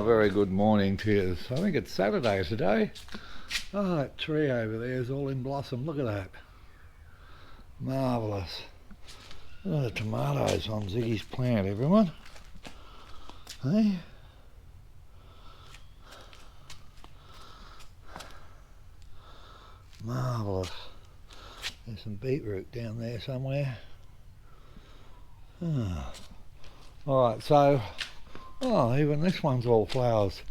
very good morning to you. I think it's Saturday today. Oh, that tree over there is all in blossom. Look at that. Marvellous. Look at the tomatoes on Ziggy's plant, everyone. Hey? Marvellous. There's some beetroot down there somewhere. Oh. Alright, so even this one's all flowers.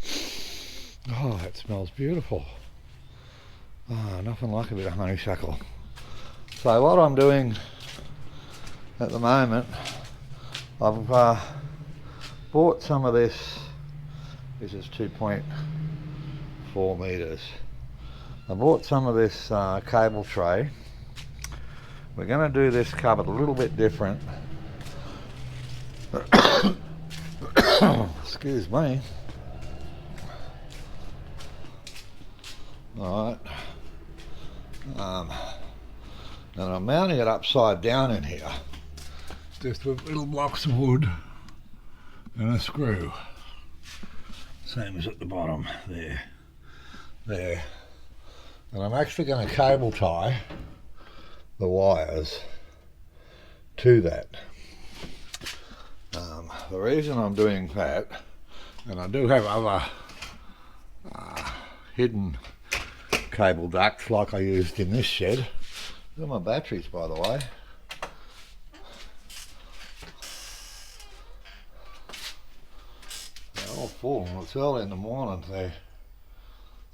Oh, that smells beautiful. Oh, nothing like a bit of honeysuckle. So what I'm doing at the moment, I've bought some of this. This is 2.4 metres. I bought some of this cable tray. We're going to do this cupboard a little bit different. Excuse me. Alright. And I'm mounting it upside down in here. Just with little blocks of wood and a screw. Same as at the bottom. There. There. And I'm actually going to cable tie the wires to that. The reason I'm doing that, and I do have other hidden cable ducts like I used in this shed. These are my batteries, by the way. They're all full. It's early in the morning. They're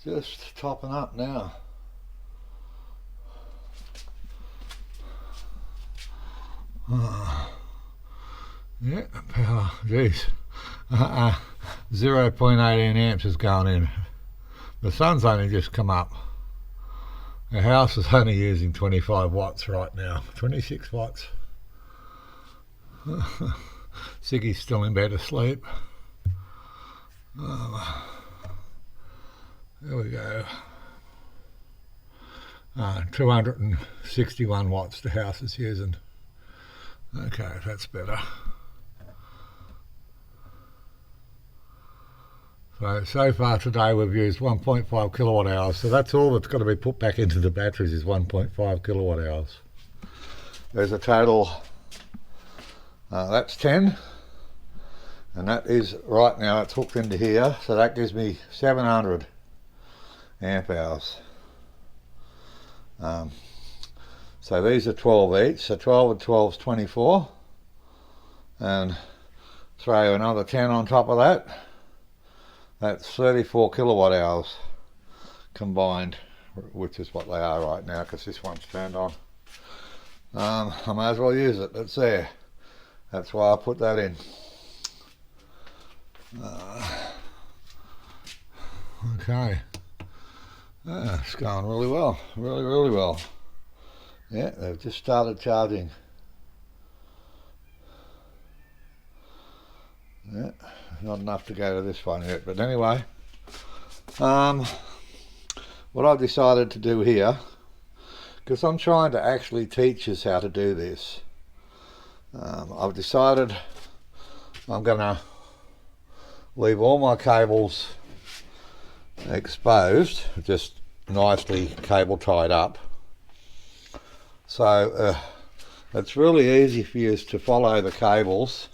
just topping up now. Yeah, power, geez. 0.18 amps has gone in. The sun's only just come up. The house is only using 25 watts right now. 26 watts. Siggy's still in bed asleep. There we go. 261 watts the house is using. Okay, that's better. So far today we've used 1.5 kilowatt hours, so that's all that's got to be put back into the batteries is 1.5 kilowatt hours. There's a total, that's 10, and that is, right now it's hooked into here, so that gives me 700 amp hours. So these are 12 each, so 12 and 12 is 24, and throw another 10 on top of that. That's 34 kilowatt hours combined, which is what they are right now because this one's turned on. I may as well use it, it's there. That's why I put that in. Okay. It's going really well, really well. Yeah, they've just started charging. Yeah, not enough to go to this one yet, but anyway, what I've decided to do here, because I'm trying to actually teach us how to do this, I've decided I'm going to leave all my cables exposed, just nicely cable tied up, so it's really easy for you to follow the cables.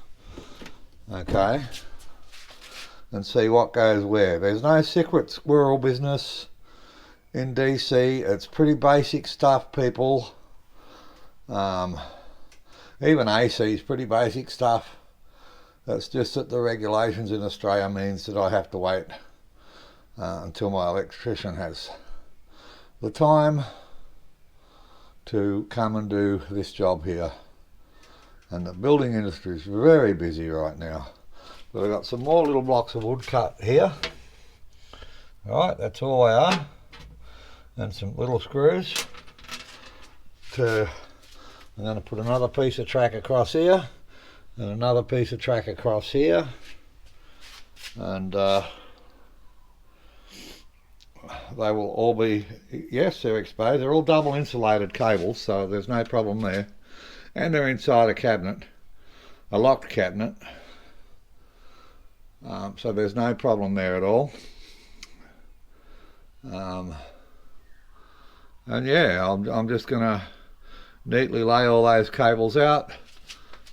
Okay, and see what goes where. There's no secret squirrel business in DC. It's pretty basic stuff, people. Even AC is pretty basic stuff. That's just that the regulations in Australia means that I have to wait until my electrician has the time to come and do this job here. And the building industry is very busy right now. But I've got some more little blocks of wood cut here. Alright, that's all they are. And some little screws. I'm going to put another piece of track across here. And another piece of track across here. And they will all be, yes, they're exposed. They're all double insulated cables, so there's no problem there. And they're inside a cabinet, a locked cabinet. So there's no problem there at all. And yeah, I'm just going to neatly lay all those cables out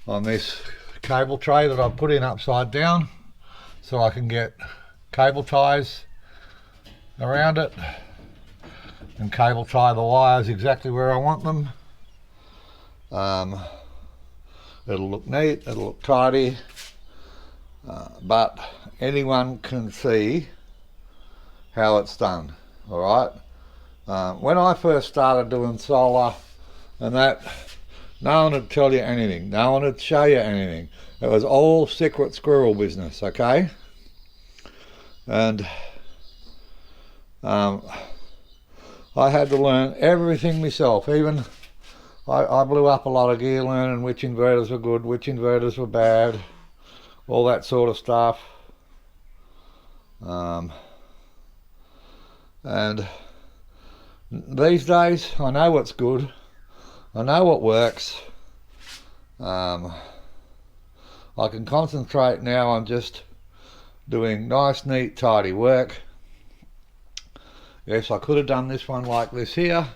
on this cable tray that I've put in upside down, so I can get cable ties around it and cable tie the wires exactly where I want them. It'll look neat, it'll look tidy, but anyone can see how it's done. Alright, when I first started doing solar and that, no one would tell you anything, no one would show you anything. It was all secret squirrel business, okay? And I had to learn everything myself. Even I blew up a lot of gear learning which inverters were good, which inverters were bad, all that sort of stuff. And these days I know what's good, I know what works. I can concentrate now on just doing nice, neat, tidy work. Yes, I could have done this one like this here,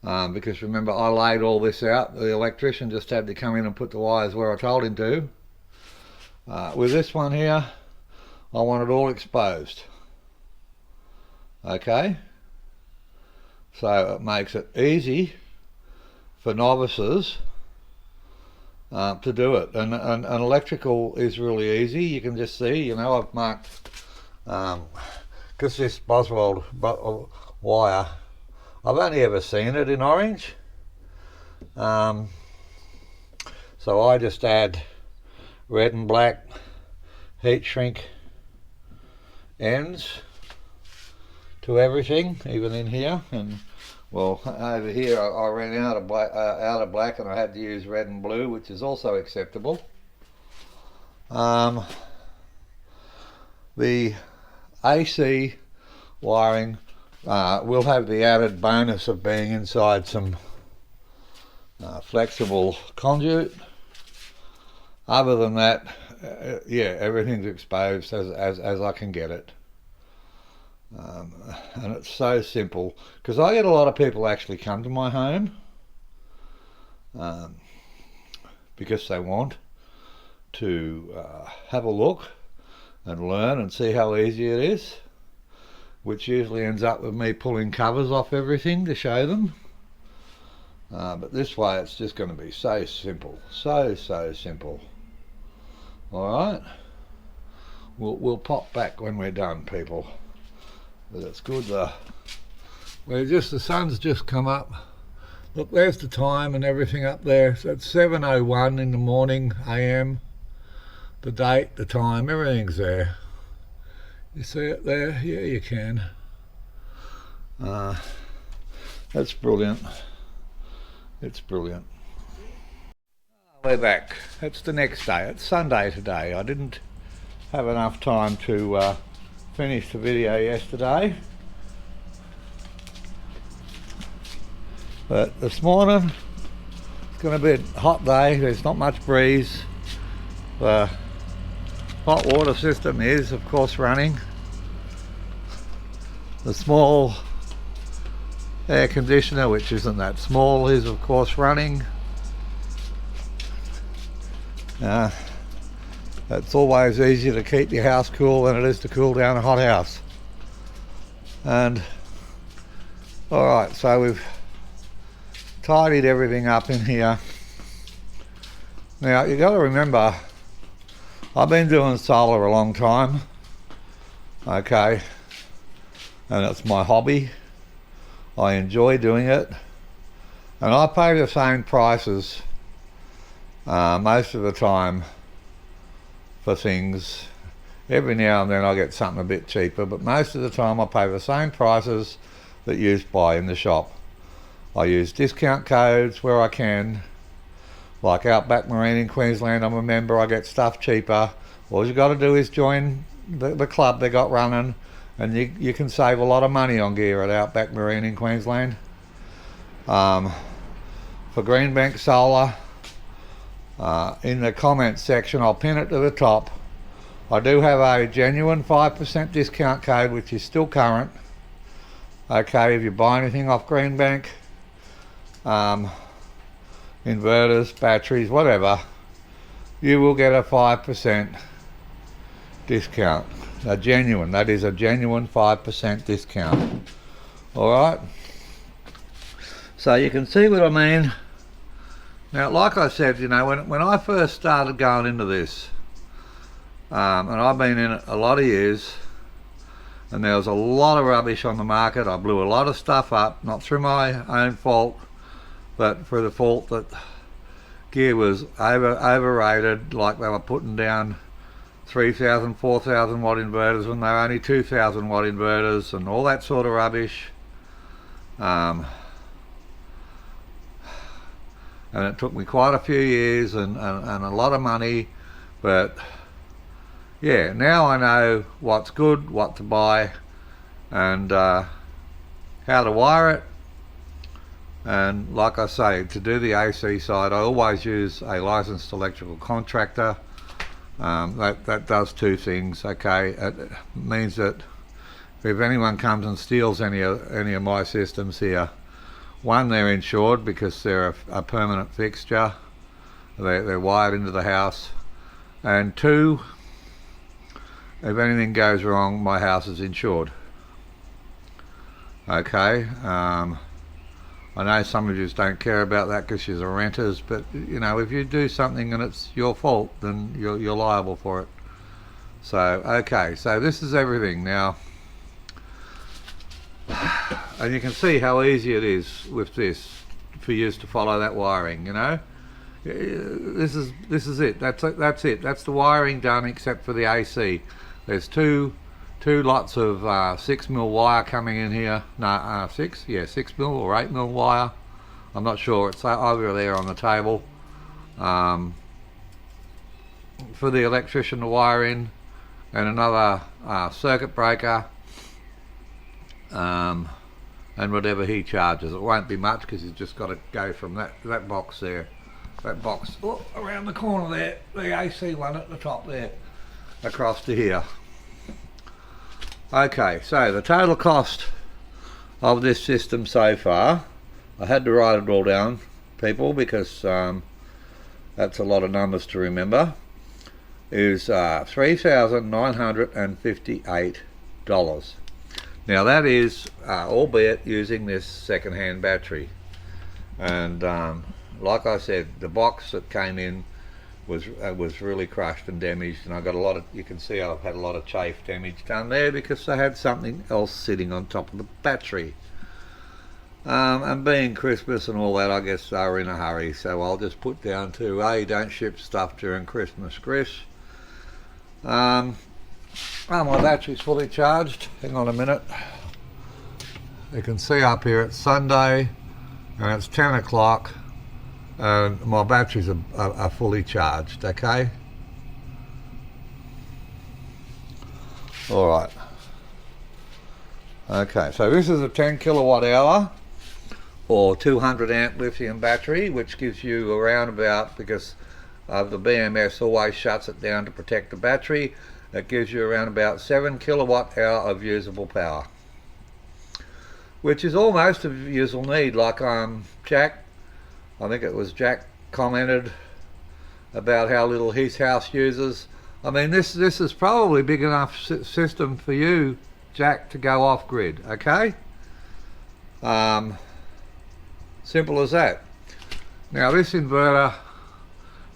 because remember I laid all this out. The electrician just had to come in and put the wires where I told him to. With this one here, I want it all exposed. Okay, so it makes it easy for novices to do it, and electrical is really easy. You can just see, you know, I've marked, because this Boswell wire, I've only ever seen it in orange, so I just add red and black heat shrink ends to everything, even in here. And well, over here I ran out of black and I had to use red and blue, which is also acceptable. The AC wiring will have the added bonus of being inside some flexible conduit. Other than that, yeah, everything's exposed as I can get it. And it's so simple, because I get a lot of people actually come to my home because they want to have a look and learn and see how easy it is, which usually ends up with me pulling covers off everything to show them. But this way it's just going to be so simple, so simple. Alright, we'll pop back when we're done, people. But it's good. The sun's just come up. Look, there's the time and everything up there. So it's 7:01 in the morning AM. The date, the time, everything's there. You see it there? Yeah, you can. That's brilliant. It's brilliant. We're back. It's the next day. It's Sunday today. I didn't have enough time to finished the video yesterday, but this morning it's going to be a hot day. There's not much breeze. The hot water system is of course running. The small air conditioner, which isn't that small, is of course running. It's always easier to keep your house cool than it is to cool down a hot house. And alright, so we've tidied everything up in here. Now you got to remember, I've been doing solar a long time, okay, and it's my hobby. I enjoy doing it, and I pay the same prices most of the time for things. Every now and then I get something a bit cheaper, but most of the time I pay the same prices that you buy in the shop. I use discount codes where I can, like Outback Marine in Queensland. I'm a member, I get stuff cheaper. All you got to do is join the club they got running, and you can save a lot of money on gear at Outback Marine in Queensland. For Greenbank Solar, in the comments section, I'll pin it to the top. I do have a genuine 5% discount code, which is still current. Okay, if you buy anything off Greenbank, inverters, batteries, whatever, you will get a 5% discount. That is a genuine 5% discount. Alright, so you can see what I mean. Now, like I said, you know, when I first started going into this, and I've been in it a lot of years, and there was a lot of rubbish on the market. I blew a lot of stuff up, not through my own fault, but for the fault that gear was overrated. Like they were putting down 3,000, 4,000 watt inverters when they were only 2,000 watt inverters, and all that sort of rubbish. And it took me quite a few years and a lot of money, but yeah, now I know what's good, what to buy, and how to wire it. And like I say, to do the AC side, I always use a licensed electrical contractor. That does two things. Okay, it means that if anyone comes and steals any of my systems here, one, they're insured because they're a permanent fixture. They're wired into the house, and two, if anything goes wrong, my house is insured. Okay, I know some of you don't care about that because you're renters, but you know, if you do something and it's your fault, then you're liable for it. So okay, so this is everything now, and you can see how easy it is with this for you to follow that wiring. You know, this is it. That's it. That's the wiring done, except for the AC. There's two lots of 6mm wire coming in here. No, 6mm or 8mm wire. I'm not sure. It's over there on the table. For the electrician to wire in, and another circuit breaker, and whatever he charges. It won't be much because he's just got to go from that box there, around the corner there, the AC one at the top there, across to here. Okay, so the total cost of this system so far, I had to write it all down, people, because that's a lot of numbers to remember, is $3,958. Now that is, albeit using this second-hand battery, and like I said, the box that came in was really crushed and damaged, and I got a lot of, you can see I've had a lot of chafe damage done there because I had something else sitting on top of the battery. And being Christmas and all that, I guess they were in a hurry, so I'll just put down to, hey, don't ship stuff during Christmas, Chris. My battery's fully charged. Hang on a minute. You can see up here it's Sunday and it's 10 o'clock. And my batteries are fully charged, okay? Alright. Okay, so this is a 10 kilowatt hour or 200 amp lithium battery, which gives you around about, because the BMS always shuts it down to protect the battery, it gives you around about 7 kilowatt hour of usable power, which is almost a usable need. Like Jack, I think it was Jack, commented about how little his house uses. I mean, this is probably big enough system for you, Jack, to go off grid, okay? Simple as that. Now this inverter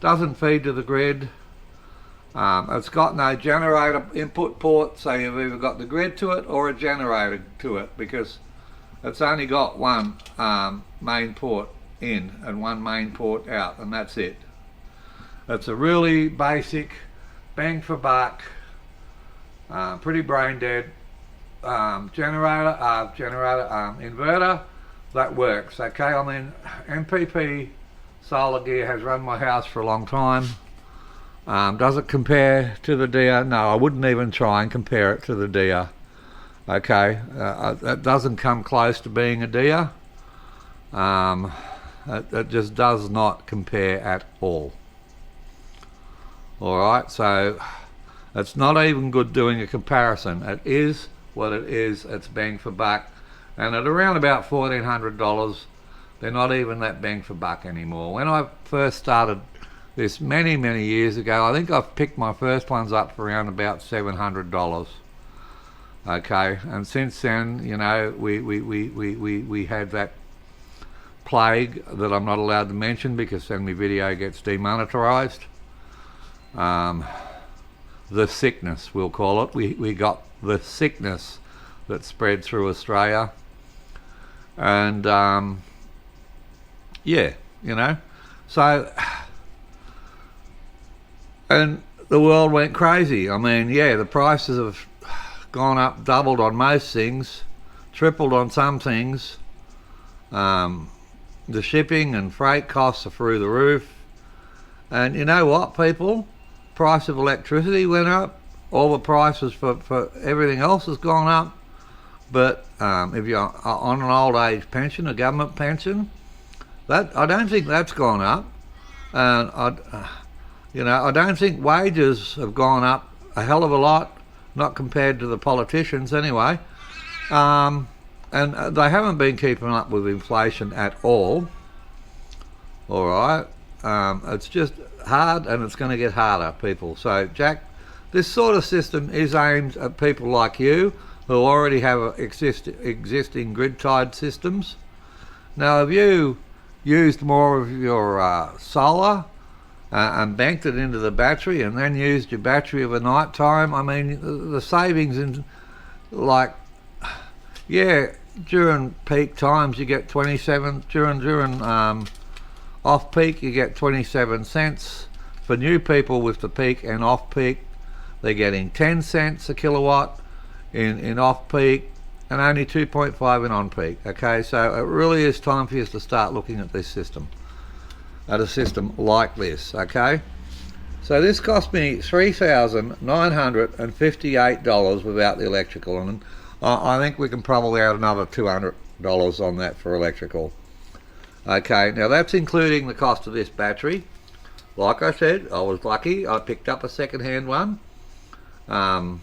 doesn't feed to the grid. It's got no generator input port, so you've either got the grid to it or a generator to it, because it's only got one main port in and one main port out, and that's it. It's a really basic, bang for buck, pretty brain dead inverter that works, okay? I mean, MPP solar gear has run my house for a long time. Does it compare to the Dia? No, I wouldn't even try and compare it to the Dia. Okay, it doesn't come close to being a Dia. It just does not compare at all. Alright, so It's not even good doing a comparison. It is what it is. It's bang for buck. And at around about $1,400, they're not even that bang for buck anymore. When I first started this many, many years ago, I think I've picked my first ones up for around about $700. Okay, and since then, you know, we had that plague that I'm not allowed to mention because then my video gets demonetized. The sickness, we'll call it. We got the sickness that spread through Australia. And yeah, you know, so, and the world went crazy. I mean, yeah, the prices have gone up, doubled on most things, tripled on some things. The shipping and freight costs are through the roof. And you know what, people? Price of electricity went up. All the prices for everything else has gone up. But if you're on an old age pension, a government pension, that I don't think that's gone up. And I don't think wages have gone up a hell of a lot, not compared to the politicians anyway. And they haven't been keeping up with inflation at all. All right, it's just hard, and it's going to get harder, people. So, Jack, this sort of system is aimed at people like you who already have existing grid-tied systems. Now, if you used more of your solar and banked it into the battery and then used your battery of a night time, I mean, the savings in, like, yeah, during peak times you get 27, during off peak you get 27 cents. For new people with the peak and off peak, they're getting 10 cents a kilowatt in off peak and only 2.5 in on peak. Okay, so it really is time for you to start looking at this system, at a system like this. Okay, so this cost me $3,958 without the electrical, and I think we can probably add another $200 on that for electrical. Okay, now that's including the cost of this battery. Like I said, I was lucky. I picked up a second-hand one. Now,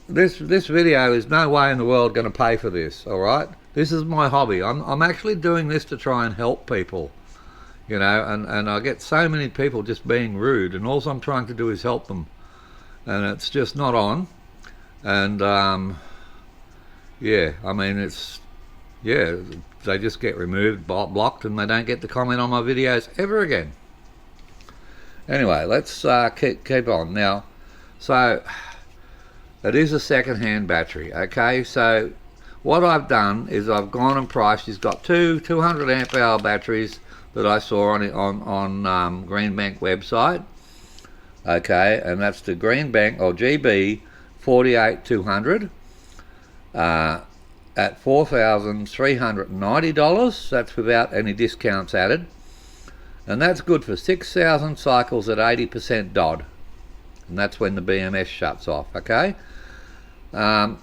this video is no way in the world going to pay for this. All right, this is my hobby. I'm actually doing this to try and help people. You know, and I get so many people just being rude, and all I'm trying to do is help them, and it's just not on. And yeah, I mean, it's, yeah, they just get removed, blocked, and they don't get to comment on my videos ever again. Anyway, let's keep on now. So it is a second-hand battery. Okay, so what I've done is I've gone and priced. He's got two 200 amp hour batteries that I saw on Greenbank website. Okay, and that's the Greenbank or GB 48200 at $4,390. That's without any discounts added, and that's good for 6,000 cycles at 80% DOD, and that's when the BMS shuts off. Okay, so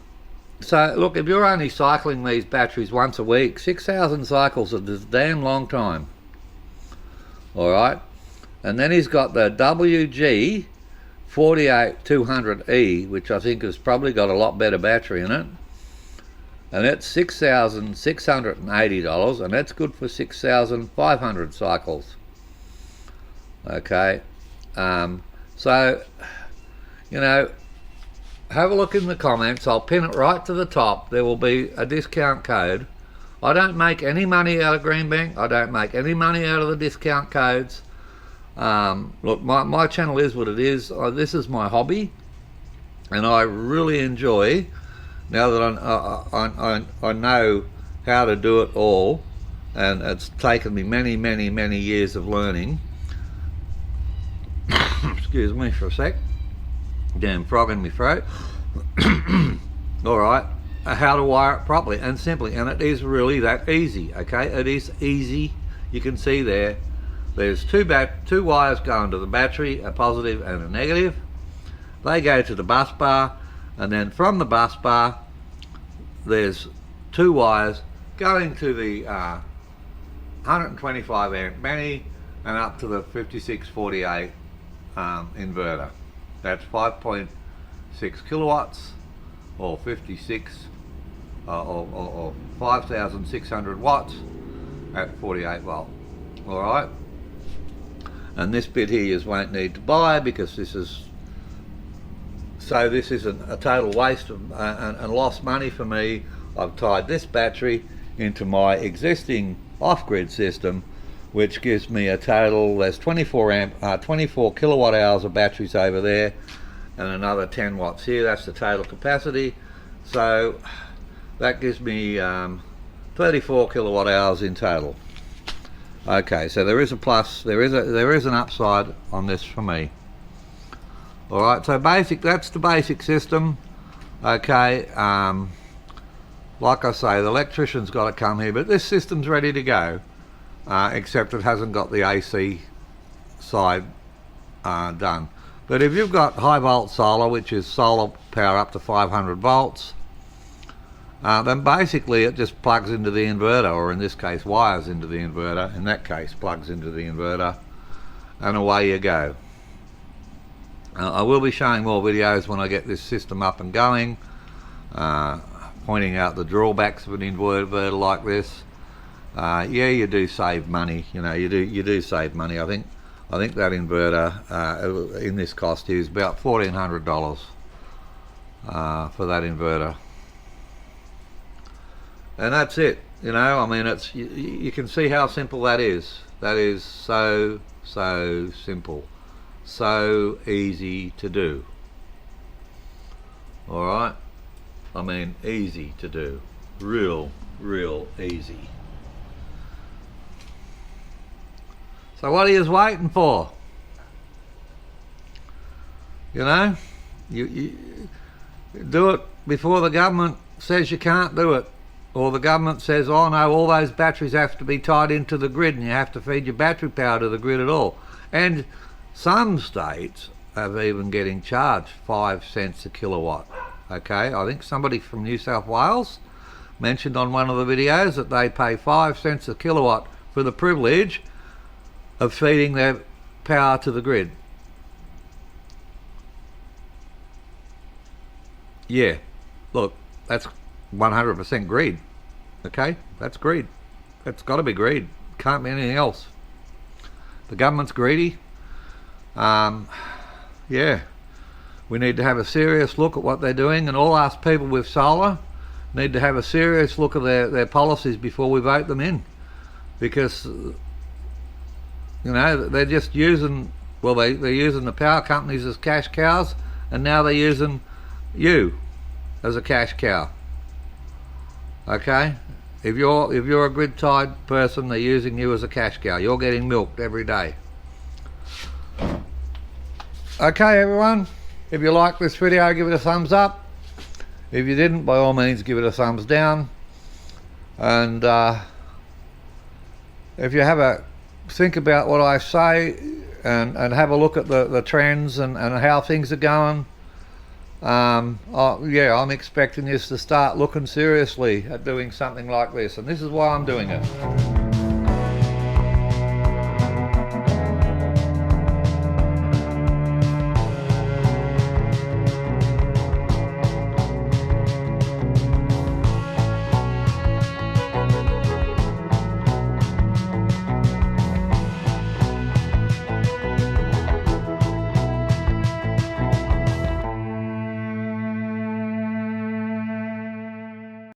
look, if you're only cycling these batteries once a week, 6,000 cycles is a damn long time. All right, and then he's got the WG 48200E, which I think has probably got a lot better battery in it, and it's $6,680, and that's good for 6,500 cycles. Okay, so, you know, have a look in the comments. I'll pin it right to the top. There will be a discount code. I don't make any money out of Greenbank. I don't make any money out of the discount codes. Look, my channel is what it is. This is my hobby, and I really enjoy, now that I know how to do it all, and it's taken me many, many, many years of learning. Excuse me for a sec. Damn frog in my throat. All right, how to wire it properly and simply, and it is really that easy. Okay, it is easy. You can see there. There's two wires going to the battery, a positive and a negative. They go to the bus bar, and then from the bus bar, there's two wires going to the 125 amp Benny and up to the 5648 inverter. That's 5.6 kilowatts or 56 or 5,600 watts at 48 volt. All right, and this bit here you won't need to buy because this is a total waste of, and lost money for me. I've tied this battery into my existing off-grid system, which gives me a total, there's 24 kilowatt hours of batteries over there and another 10 watts here. That's the total capacity. So that gives me 34 kilowatt hours in total. Okay, so there is a plus, there is an upside on this for me. All right, so that's the basic system. Okay, like I say, the electrician's got to come here, but this system's ready to go, except it hasn't got the AC side done. But if you've got high volt solar, which is solar power up to 500 volts, then basically it just plugs into the inverter, or in this case wires into the inverter, in that case plugs into the inverter, and away you go. I will be showing more videos when I get this system up and going, pointing out the drawbacks of an inverter like this. Yeah, you do save money, you know, you do save money. I think that inverter in this cost is about $1,400 for that inverter. And that's it, you know. I mean, it's you can see how simple that is. That is so simple, so easy to do. All right, I mean, easy to do, real easy. So what are you waiting for? You know, you do it before the government says you can't do it. Or the government says, oh no, all those batteries have to be tied into the grid and you have to feed your battery power to the grid at all. And some states are even getting charged 5 cents a kilowatt. Okay, I think somebody from New South Wales mentioned on one of the videos that they pay 5 cents a kilowatt for the privilege of feeding their power to the grid. Yeah, look, that's 100% greed. Okay, that's greed. It's got to be greed. Can't be anything else. The government's greedy. Yeah, we need to have a serious look at what they're doing, and all us people with solar need to have a serious look at their policies before we vote them in, because you know they're just using, well, they're using the power companies as cash cows, and now they're using you as a cash cow. Okay, if you're a grid tied person, they're using you as a cash cow. You're getting milked every day. Okay everyone, if you like this video, give it a thumbs up. If you didn't, by all means give it a thumbs down. And if you have a think about what I say and have a look at the trends and how things are going, yeah, I'm expecting this to start looking seriously at doing something like this, and this is why I'm doing it.